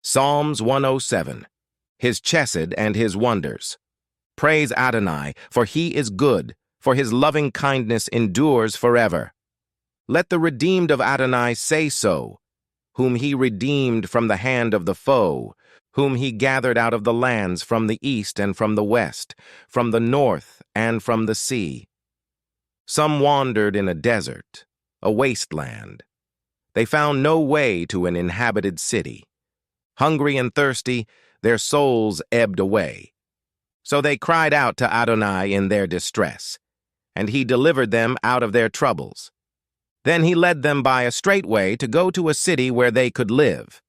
Psalms 107. His chesed and his wonders. Praise Adonai, for he is good, for his loving kindness endures forever. Let the redeemed of Adonai say so, whom he redeemed from the hand of the foe, whom he gathered out of the lands from the east and from the west, from the north and from the sea. Some wandered in a desert, a wasteland. They found no way to an inhabited city. Hungry and thirsty, their souls ebbed away. So they cried out to Adonai in their distress, and he delivered them out of their troubles. Then he led them by a straight way to go to a city where they could live.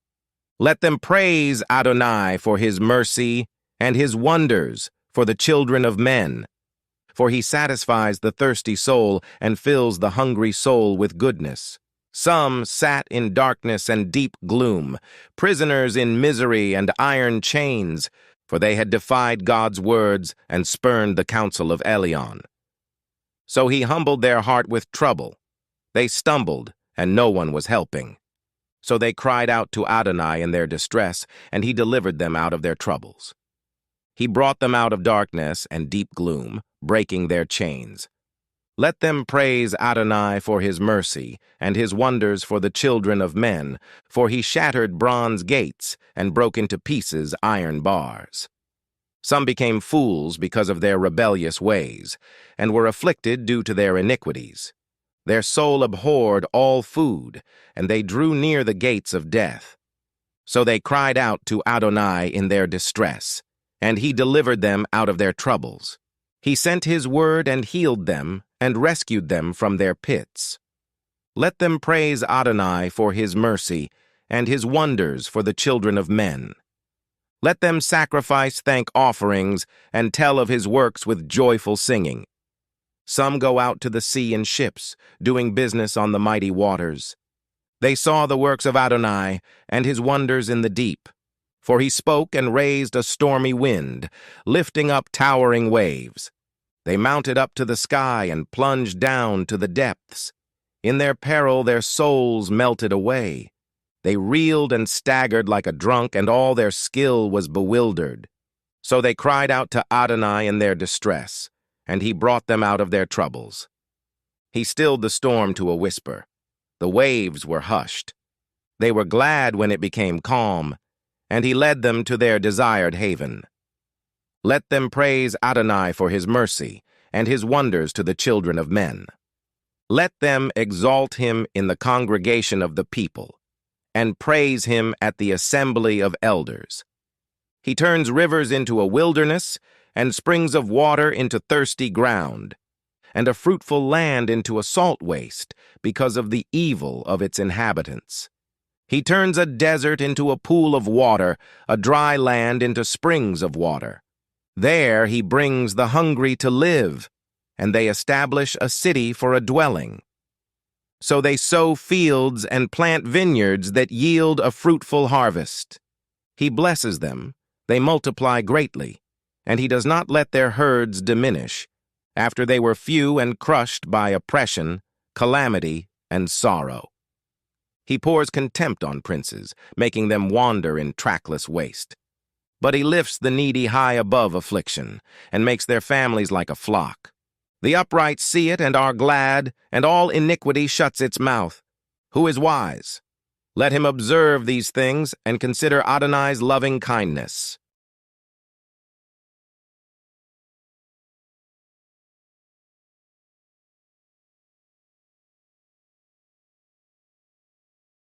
Let them praise Adonai for his mercy and his wonders for the children of men. For he satisfies the thirsty soul and fills the hungry soul with goodness. Some sat in darkness and deep gloom, prisoners in misery and iron chains, for they had defied God's words and spurned the counsel of Elion. So he humbled their heart with trouble. They stumbled, and no one was helping. So they cried out to Adonai in their distress, and he delivered them out of their troubles. He brought them out of darkness and deep gloom, breaking their chains. Let them praise Adonai for his mercy and his wonders for the children of men, for he shattered bronze gates and broke into pieces iron bars. Some became fools because of their rebellious ways, and were afflicted due to their iniquities. Their soul abhorred all food, and they drew near the gates of death. So they cried out to Adonai in their distress, and he delivered them out of their troubles. He sent his word and healed them, and rescued them from their pits. Let them praise Adonai for his mercy, and his wonders for the children of men. Let them sacrifice thank offerings, and tell of his works with joyful singing. Some go out to the sea in ships, doing business on the mighty waters. They saw the works of Adonai, and his wonders in the deep. For he spoke and raised a stormy wind, lifting up towering waves. They mounted up to the sky and plunged down to the depths. In their peril their souls melted away. They reeled and staggered like a drunk, and all their skill was bewildered. So they cried out to Adonai in their distress, and he brought them out of their troubles. He stilled the storm to a whisper. The waves were hushed. They were glad when it became calm, and he led them to their desired haven. Let them praise Adonai for his mercy and his wonders to the children of men. Let them exalt him in the congregation of the people, and praise him at the assembly of elders. He turns rivers into a wilderness, and springs of water into thirsty ground, and a fruitful land into a salt waste, because of the evil of its inhabitants. He turns a desert into a pool of water, a dry land into springs of water. There he brings the hungry to live, and they establish a city for a dwelling. So they sow fields and plant vineyards that yield a fruitful harvest. He blesses them, they multiply greatly, and he does not let their herds diminish, after they were few and crushed by oppression, calamity, and sorrow. He pours contempt on princes, making them wander in trackless waste. But he lifts the needy high above affliction, and makes their families like a flock. The upright see it and are glad, and all iniquity shuts its mouth. Who is wise? Let him observe these things, and consider Adonai's loving kindness.